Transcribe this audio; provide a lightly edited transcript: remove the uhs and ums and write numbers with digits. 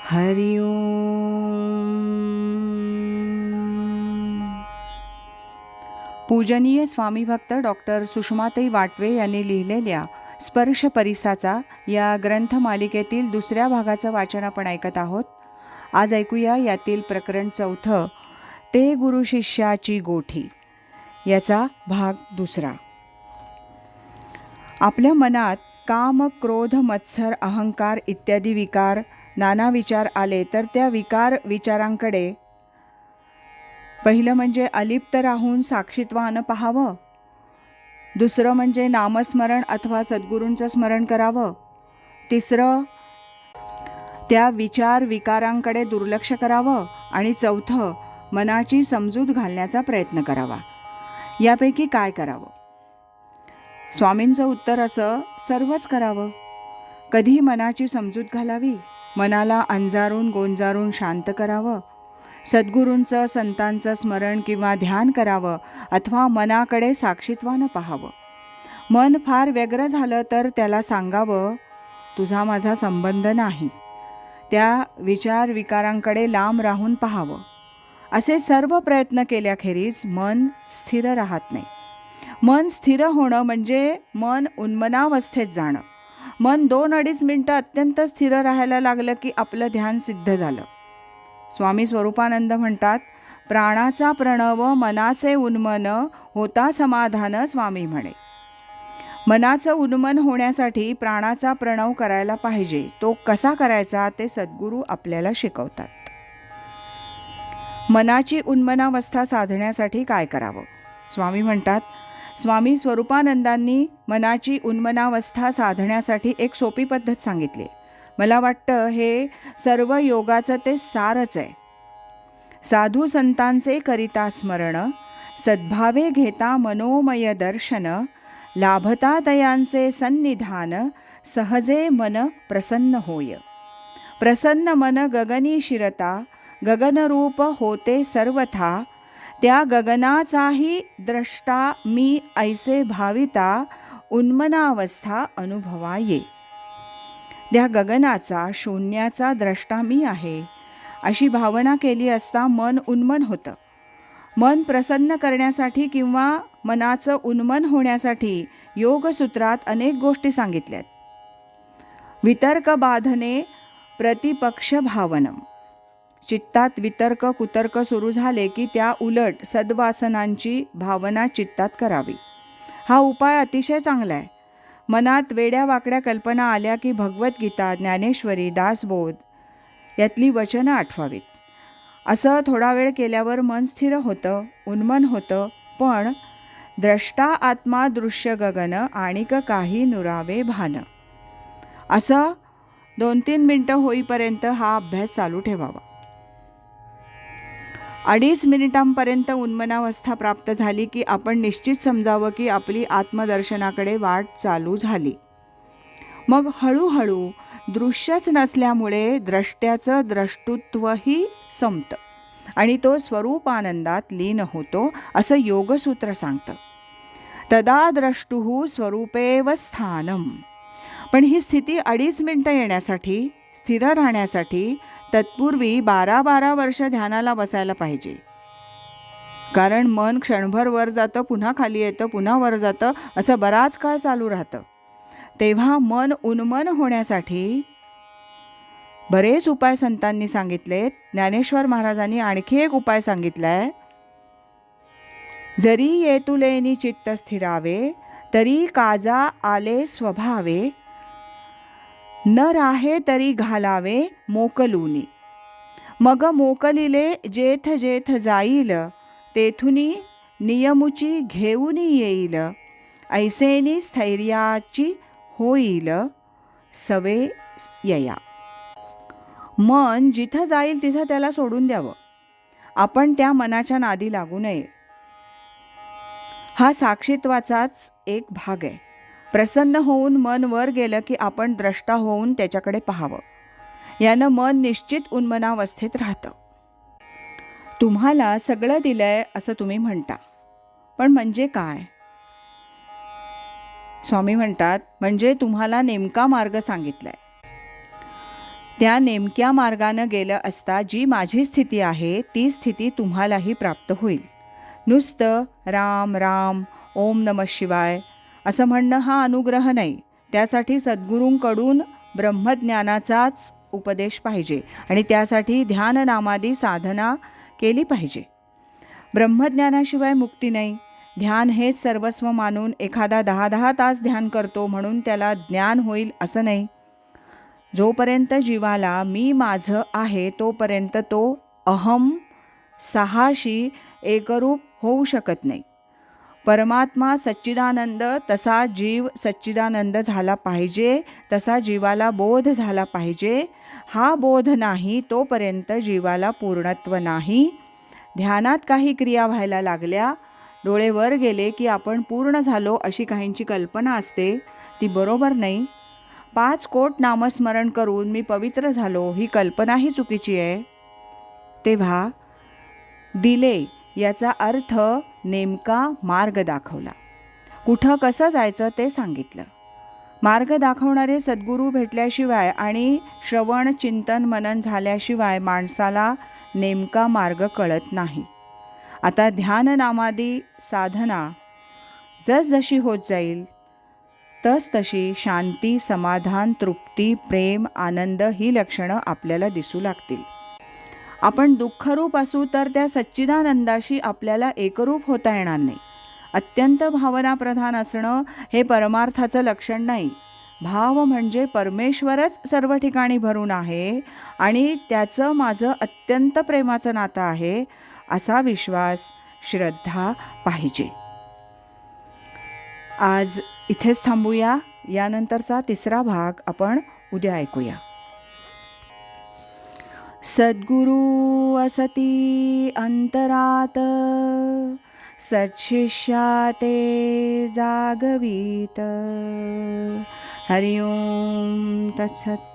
हरि ओम. पूजनीय स्वामी भक्त डॉक्टर सुषमाताई वाटवे यांनी लिहिलेल्या स्पर्श परिसाचा या ग्रंथमालिकेतील दुसऱ्या भागाचं वाचन आपण ऐकत आहोत. आज ऐकूया यातील प्रकरण 4, ते गुरु शिष्याची गोठी, याचा भाग 2. आपल्या मनात काम, क्रोध, मत्सर, अहंकार इत्यादी विकार, नाना विचार आले तर त्या विचारांकडे पहिलं म्हणजे अलिप्त राहून साक्षीत्वानं पाहावं. दुसरं म्हणजे नामस्मरण अथवा सद्गुरूंचं स्मरण करावं. तिसरं त्या विकारांकडे दुर्लक्ष करावं. आणि चौथं मनाची समजूत घालण्याचा प्रयत्न करावा. यापैकी काय करावं? स्वामींचं उत्तर असं, सर्वच करावं. कधी मनाची समजूत घालावी, मनाला अंजारून गोंजारून शांत करावं, सद्गुरूंचं संतांचं स्मरण किंवा ध्यान करावं, अथवा मनाकडे साक्षीत्वानं पाहावं. मन फार व्यग्र झालं तर त्याला सांगावं, तुझा माझा संबंध नाही. त्या विकारांकडे लांब राहून पाहावं. असे सर्व प्रयत्न केल्याखेरीज मन स्थिर राहत नाही. मन स्थिर होणं म्हणजे मन उन्मनावस्थेत जाणं. मन 2-2.5 मिनिटं अत्यंत स्थिर राहायला लागलं की आपलं ध्यान सिद्ध झालं. स्वामी स्वरूपानंद म्हणतात, प्राणाचा प्रणव मनाचे उन्मन होता समाधान स्वामी म्हणे. मनाचं उन्मन होण्यासाठी प्राणाचा प्रणव करायला पाहिजे. तो कसा करायचा ते सद्गुरू आपल्याला शिकवतात. मनाची उन्मनावस्था साधण्यासाठी काय करावं? स्वामी म्हणतात, स्वामी स्वरूपानंदांनी मनाची उन्मनावस्था साधण्यासाठी एक सोपी पद्धत सांगितली. मला वाटतं हे सर्व योगाचं ते सारच आहे. साधू संतांचे करिता स्मरण, सद्भावे घेता मनोमय दर्शन, लाभता तयांचे सन्निधान, सहजे मन प्रसन्न होय. प्रसन्न मन गगनी शिरता, गगनरूप होते सर्वथा, त्या गगनाचाही द्रष्टा मी ऐसे भाविता, उन्मनावस्था अनुभवा ये. त्या गगनाचा शून्याचा द्रष्टा मी आहे अशी भावना केली असता मन उन्मन होतं. मन प्रसन्न करण्यासाठी किंवा मनाचं उन्मन होण्यासाठी योगसूत्रात अनेक गोष्टी सांगितल्यात. वितर्क बाधने प्रतिपक्ष भावनम. चित्तात वितर्क कुतर्क सुरू झाले की त्या उलट सद्वासनांची भावना चित्तात करावी. हा उपाय अतिशय चांगला आहे. मनात वेड्या वाकड्या कल्पना आल्या की भगवद्गीता, ज्ञानेश्वरी, दासबोध यातली वचनं आठवावीत. असं थोडा वेळ केल्यावर मन स्थिर होतं, उन्मन होतं. पण द्रष्टा आत्मा दृश्य गगन, आणिक काही नुरावे भान. असं 2-3 मिनिटं होईपर्यंत हा अभ्यास चालू ठेवावा. 2.5 मिनिटांपर्यंत उन्मनावस्था प्राप्त झाली की आपण निश्चित समजावं की आपली आत्मदर्शनाकडे वाट चालू झाली. मग हळूहळू दृश्यच नसल्यामुळे द्रष्ट्याचं द्रष्टुत्वही संपतं आणि तो स्वरूपानंदात लीन होतो, असं योगसूत्र सांगतं. तदा द्रष्टुः स्वरूपेव स्थानम. पण ही स्थिती 2.5 मिनिटं येण्यासाठी, स्थिर राहण्यासाठी तत्पूर्वी 12-12 वर्ष ध्यानाला बसायला पाहिजे. कारण मन क्षणभर वर जातं, पुन्हा खाली येतं, पुन्हा वर जातं, असं बराच काळ चालू राहतं. तेव्हा मन उन्मन होण्यासाठी बरेच उपाय संतांनी सांगितलेत. ज्ञानेश्वर महाराजांनी आणखी एक उपाय सांगितलाय. जरी येतुलेनी चित्त स्थिरावे, तरी काजा आले स्वभावे, न राहे तरी घालावे मोकलूनी. मग मोकलिले जेथ जेथ जाईल, तेथुनी नियमुची घेऊनी येईल, ऐसेनी स्थैर्याची होईल सवे यया. मन जिथं जाईल तिथं त्याला सोडून द्यावं. आपण त्या मनाच्या नादी लागू नये. हा साक्षीत्वाचाच एक भाग आहे. प्रसन्न होऊन मन वर गेलं की आपण द्रष्टा होऊन त्याच्याकडे पाहावं. यानं मन निश्चित उन्मनावस्थेत राहतं. तुम्हाला सगळं दिलंय असं तुम्ही म्हणता, पण म्हणजे काय? स्वामी म्हणतात, म्हणजे तुम्हाला नेमका मार्ग सांगितलाय. त्या नेमक्या मार्गानं गेलं असता जी माझी स्थिती आहे ती स्थिती तुम्हालाही प्राप्त होईल. नुसतं राम राम ओम नमः शिवाय असं म्हणणं हा अनुग्रह नाही. त्यासाठी सद्गुरूंकडून ब्रह्मज्ञानाचाच उपदेश पाहिजे आणि त्यासाठी ध्याननामादी साधना केली पाहिजे. ब्रह्मज्ञानाशिवाय मुक्ती नाही. ध्यान हेच सर्वस्व मानून एखादा 10-10 तास ध्यान करतो म्हणून त्याला ज्ञान होईल असं नाही. जोपर्यंत जीवाला मी माझं आहे तोपर्यंत तो अहम सहाशी एकरूप होऊ शकत नाही. परमात्मा सच्चिदानंद तसा जीव सच्चिदानंद झाला पाहिजे, तसा जीवाला बोध झाला पाहिजे. हा बोध नाही तोपर्यंत जीवाला पूर्णत्व नाही. ध्यानात काही क्रिया व्हायला लागल्या, डोळे वर गेले की आपण पूर्ण झालो अशी काहींची कल्पना असते. ती बरोबर नाही. 5 कोट नामस्मरण करून मी पवित्र झालो ही कल्पनाही चुकीची आहे. तेव्हा दिले याचा अर्थ नेमका मार्ग दाखवला. कुठं कसं जायचं ते सांगितलं. मार्ग दाखवणारे सद्गुरू भेटल्याशिवाय आणि श्रवण चिंतन मनन झाल्याशिवाय माणसाला नेमका मार्ग कळत नाही. आता ध्याननामादी साधना जसजशी होत जाईल तसतशी शांती, समाधान, तृप्ती, प्रेम, आनंद ही लक्षणं आपल्याला दिसू लागतील. आपण दुःखरूप असू तर त्या सच्चिदानंदाशी आपल्याला एकरूप होता येणार नाही. अत्यंत भावनाप्रधान असणं हे परमार्थाचं लक्षण नाही. भाव म्हणजे परमेश्वरच सर्व ठिकाणी भरून आहे आणि त्याचं माझं अत्यंत प्रेमाचं नातं आहे असा विश्वास, श्रद्धा पाहिजे. आज इथेच थांबूया. यानंतरचा 3रा भाग आपण उद्या ऐकूया. सद्गुरू असती अंतरात, सत्शिष्या ते जागवीत. हरिओम तत्सत.